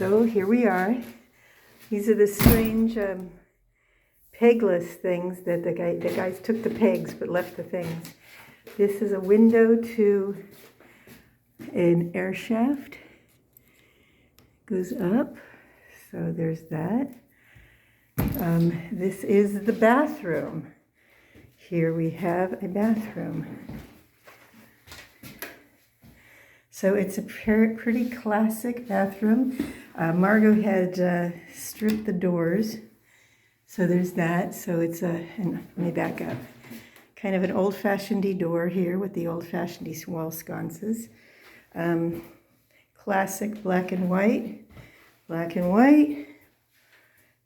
So here we are. These are the strange pegless things that the guys took the pegs but left the things. This is a window to an air shaft. Goes up, so there's that. This is the bathroom. Here we have a bathroom. So it's a pretty classic bathroom. Margot had stripped the doors, so there's that. So it's and let me back up. Kind of an old-fashioned door here with the old-fashioned wall sconces. Classic black and white, black and white,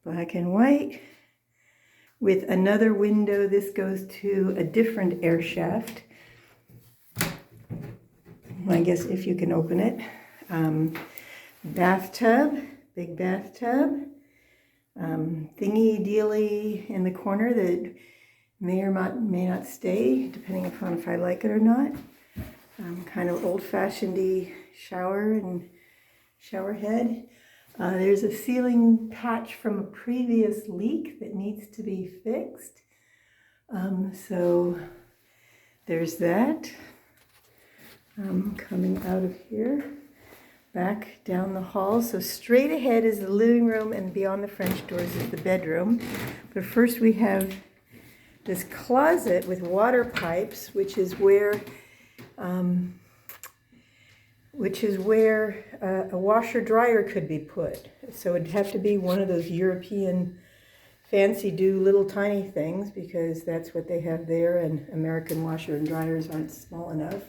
black and white. With another window, this goes to a different air shaft. I guess if you can open it. Bathtub, big bathtub. Thingy-dealy in the corner that may or may not stay, depending upon if I like it or not. Kind of old-fashioned shower and shower head. There's a ceiling patch from a previous leak that needs to be fixed. So there's that. Coming out of here, back down the hall. So straight ahead is the living room, and beyond the French doors is the bedroom. But first we have this closet with water pipes, which is where a washer dryer could be put. So it'd have to be one of those European fancy little tiny things, because that's what they have there, and American washer and dryers aren't small enough.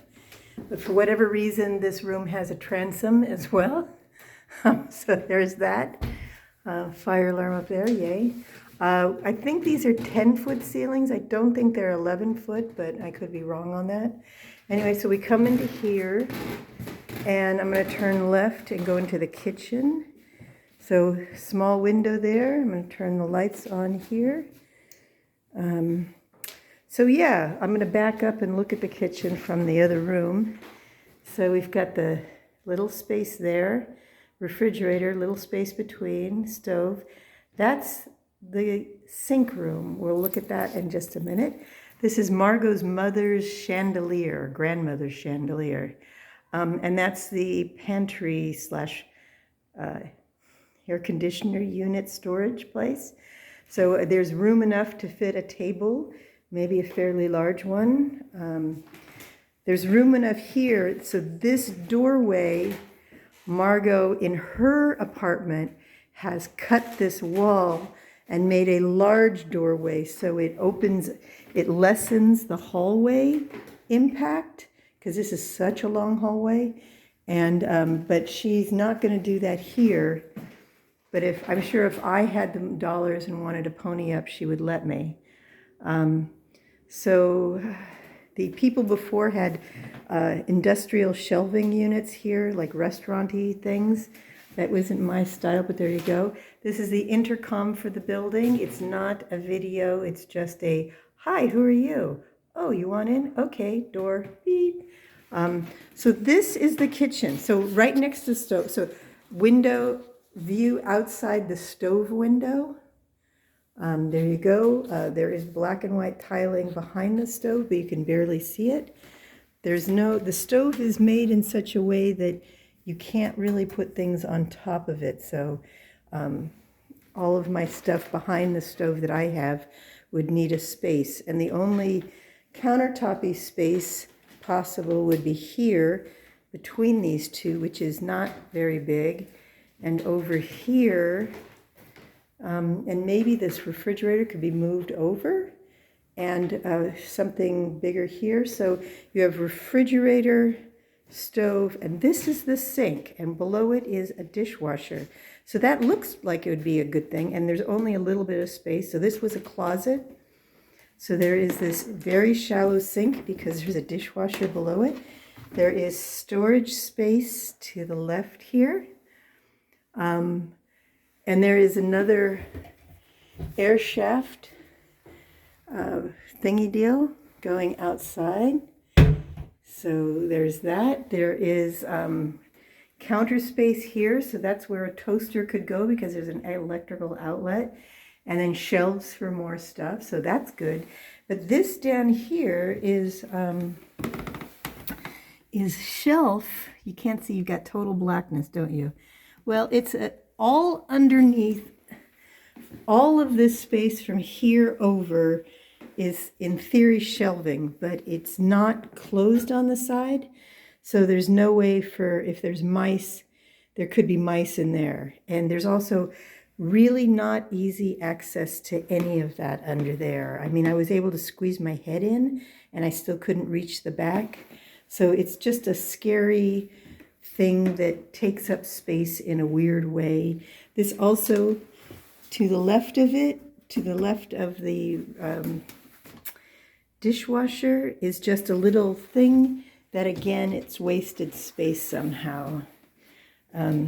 But for whatever reason, this room has a transom as well. So there's that. Fire alarm up there, yay. I think these are 10-foot ceilings. I don't think they're 11-foot, but I could be wrong on that. Anyway, so we come into here, and I'm going to turn left and go into the kitchen. So small window there. I'm going to turn the lights on here. So yeah, I'm going to back up and look at the kitchen from the other room. So we've got the little space there, refrigerator, little space between, stove. That's the sink room. We'll look at that in just a minute. This is Margot's mother's chandelier, grandmother's chandelier. And that's the pantry slash air conditioner unit storage place. So there's room enough to fit a table, maybe a fairly large one. There's room enough here. So this doorway, Margot in her apartment has cut this wall and made a large doorway. So it lessens the hallway impact, because this is such a long hallway. And but she's not going to do that here. But I'm sure if I had the dollars and wanted to pony up, she would let me. So the people before had industrial shelving units here, like restaurant-y things. That wasn't my style, but there you go. This is the intercom for the building. It's not a video, it's just a, hi, who are you? Oh, you want in? Okay, door, beep. So this is the kitchen. So right next to the stove. So window view outside the stove window. There you go. There is black and white tiling behind the stove, but you can barely see it. The stove is made in such a way that you can't really put things on top of it. So all of my stuff behind the stove that I have would need a space. And the only countertoppy space possible would be here between these two, which is not very big. And over here, and maybe this refrigerator could be moved over, and something bigger here. So you have refrigerator, stove, and this is the sink, and below it is a dishwasher. So that looks like it would be a good thing, and there's only a little bit of space. So this was a closet. So there is this very shallow sink because there's a dishwasher below it. There is storage space to the left here. And there is another air shaft thingy deal going outside. So there's that. There is counter space here, so that's where a toaster could go because there's an electrical outlet, and then shelves for more stuff, so that's good. But this down here is shelf. You can't see, you've got total blackness, don't you? Well, it's all underneath. All of this space from here over is in theory shelving, but it's not closed on the side. So there's no way for, if there's mice, there could be mice in there. And there's also really not easy access to any of that under there. I mean, I was able to squeeze my head in and I still couldn't reach the back. So it's just a scary thing that takes up space in a weird way. This also, to the left of it, to the left of the dishwasher, is just a little thing that, again, it's wasted space somehow.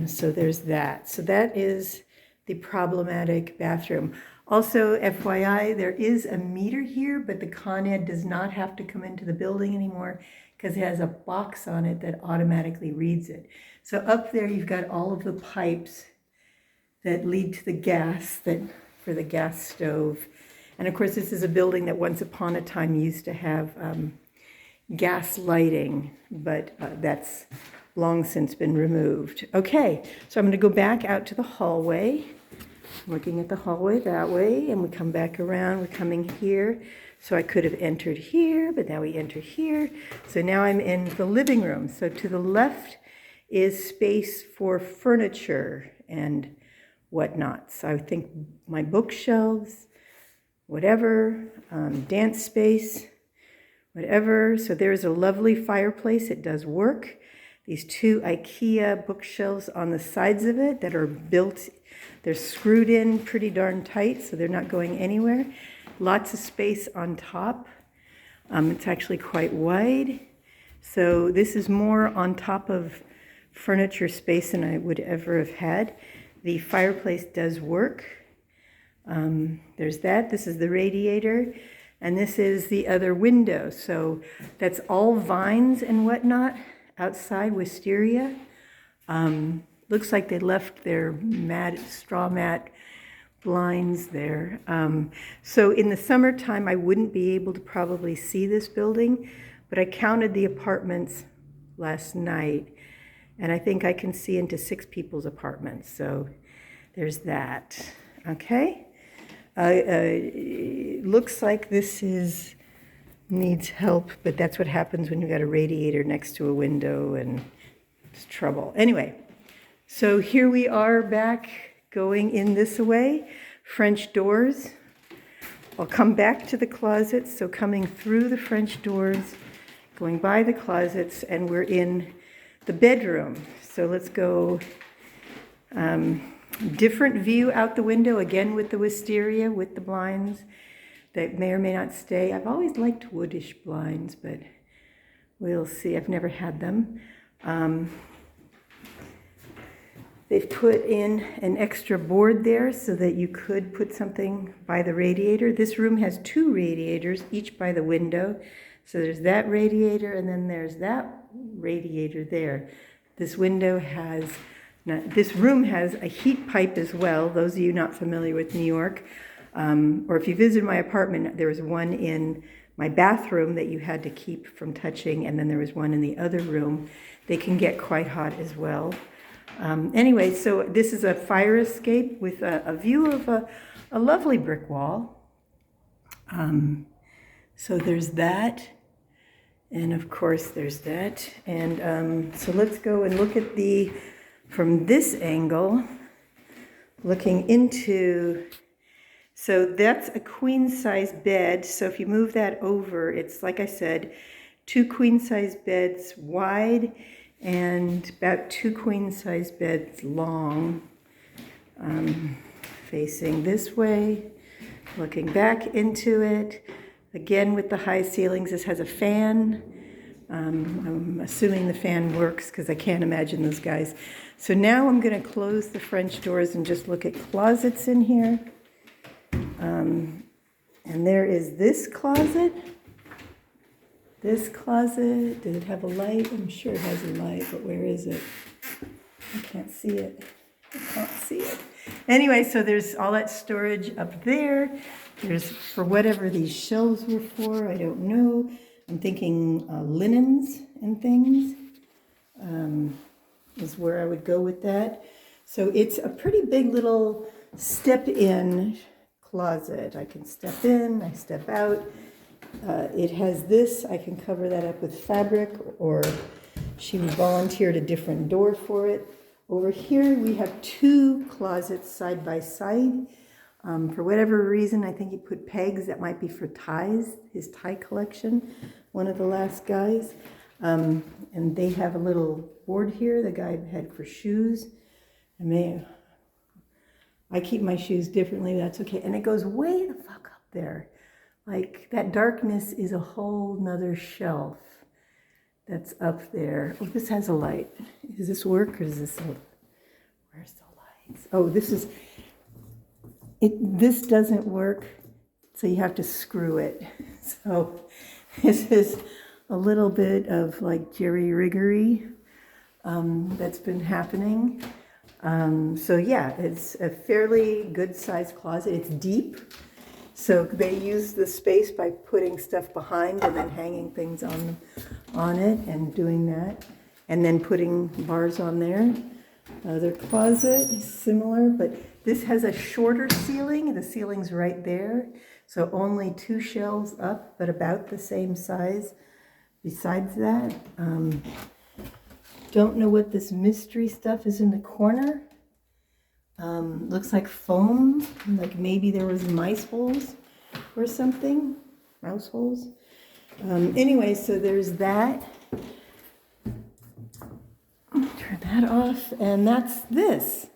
So there's that. So that is the problematic bathroom. Also, FYI, there is a meter here, but the Con Ed does not have to come into the building anymore because it has a box on it that automatically reads it. So up there, you've got all of the pipes that lead to the gas, that for the gas stove. And of course, this is a building that once upon a time used to have gas lighting, but that's long since been removed. Okay, so I'm going to go back out to the hallway, looking at the hallway that way, and we come back around. We're coming here. So I could have entered here, but now we enter here. So now I'm in the living room. So to the left is space for furniture and whatnot. So I think my bookshelves, whatever, dance space, whatever. So there's a lovely fireplace. It does work. These two IKEA bookshelves on the sides of it that are built, they're screwed in pretty darn tight, so they're not going anywhere. Lots of space on top. It's actually quite wide. So this is more on top of furniture space than I would ever have had. The fireplace does work. There's that. This is the radiator. And this is the other window. So that's all vines and whatnot outside, wisteria. Looks like they left their straw mat blinds there. So in the summertime, I wouldn't be able to probably see this building, but I counted the apartments last night, and I think I can see into 6 people's apartments. So there's that. Okay. Looks like this needs help, but that's what happens when you've got a radiator next to a window, and it's trouble. Anyway, so here we are back going in this way, French doors. I'll come back to the closets, so coming through the French doors, going by the closets, and we're in the bedroom. So let's go, different view out the window, again with the wisteria, with the blinds that may or may not stay. I've always liked woodish blinds, but we'll see. I've never had them. They've put in an extra board there so that you could put something by the radiator. This room has 2 radiators, each by the window. So there's that radiator, and then there's that radiator there. This room has a heat pipe as well, those of you not familiar with New York. Or if you visit my apartment, there was one in my bathroom that you had to keep from touching, and then there was one in the other room. They can get quite hot as well. Anyway, so this is a fire escape with a view of a lovely brick wall. So there's that. And of course there's that. And so let's go and look at from this angle, looking into, so that's a queen size bed. So if you move that over, it's like I said, 2 queen size beds wide and about 2 queen size beds long, facing this way, looking back into it. Again, with the high ceilings, this has a fan. I'm assuming the fan works because I can't imagine those guys. So now I'm going to close the French doors and just look at closets in here. And there is this closet. This closet, does it have a light? I'm sure it has a light, but where is it? I can't see it. I can't see it. Anyway, so there's all that storage up there. There's, for whatever these shelves were for, I don't know. I'm thinking linens and things is where I would go with that. So it's a pretty big little step-in closet. I can step in, I step out. It has this, I can cover that up with fabric, or she volunteered a different door for it. Over here we have two closets side by side. For whatever reason, I think he put pegs. That might be for ties, his tie collection, one of the last guys. And they have a little board here the guy had for shoes. I keep my shoes differently, that's okay. And it goes way the fuck up there. Like, that darkness is a whole nother shelf that's up there. Oh, this has a light. Does this work, or is this where's the lights? Oh, this doesn't work, so you have to screw it. So this is a little bit of like jerry-riggery that's been happening. So yeah, it's a fairly good-sized closet. It's deep, so they use the space by putting stuff behind and then hanging things on it and doing that, and then putting bars on there. Their closet is similar, but this has a shorter ceiling. The ceiling's right there, so only two shelves up, but about the same size. Besides that, don't know what this mystery stuff is in the corner. Looks like foam, like maybe there was mice holes or something, mouse holes. Anyway, so there's that. Turn that off, and that's this.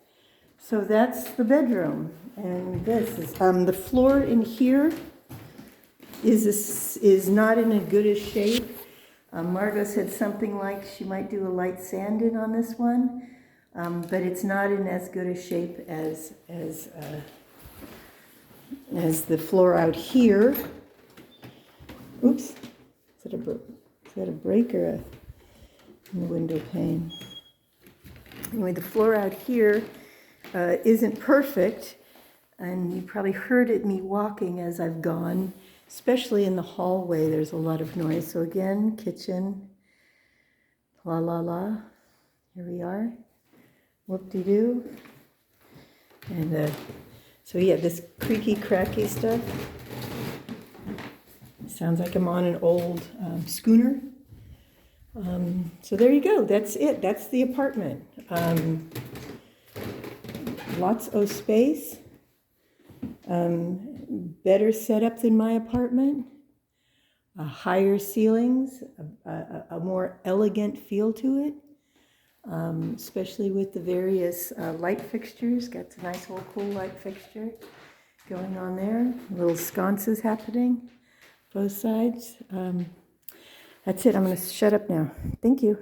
So that's the bedroom, and this is the floor in here is not in as good a shape. Margot said something like she might do a light sanding on this one, but it's not in as good a shape as the floor out here. Oops, is that a break or in the window pane? Anyway, the floor out here isn't perfect, and you probably heard it me walking as I've gone, especially in the hallway. There's a lot of noise. So again, kitchen, la la la, here we are, whoop-de-doo. And so yeah, this creaky cracky stuff sounds like I'm on an old schooner. So there you go, that's it, that's the apartment. Lots of space, better setup than my apartment, higher ceilings, a more elegant feel to it, especially with the various light fixtures. Got a nice old cool light fixture going on there, little sconces happening both sides. That's it. I'm going to shut up now. Thank you.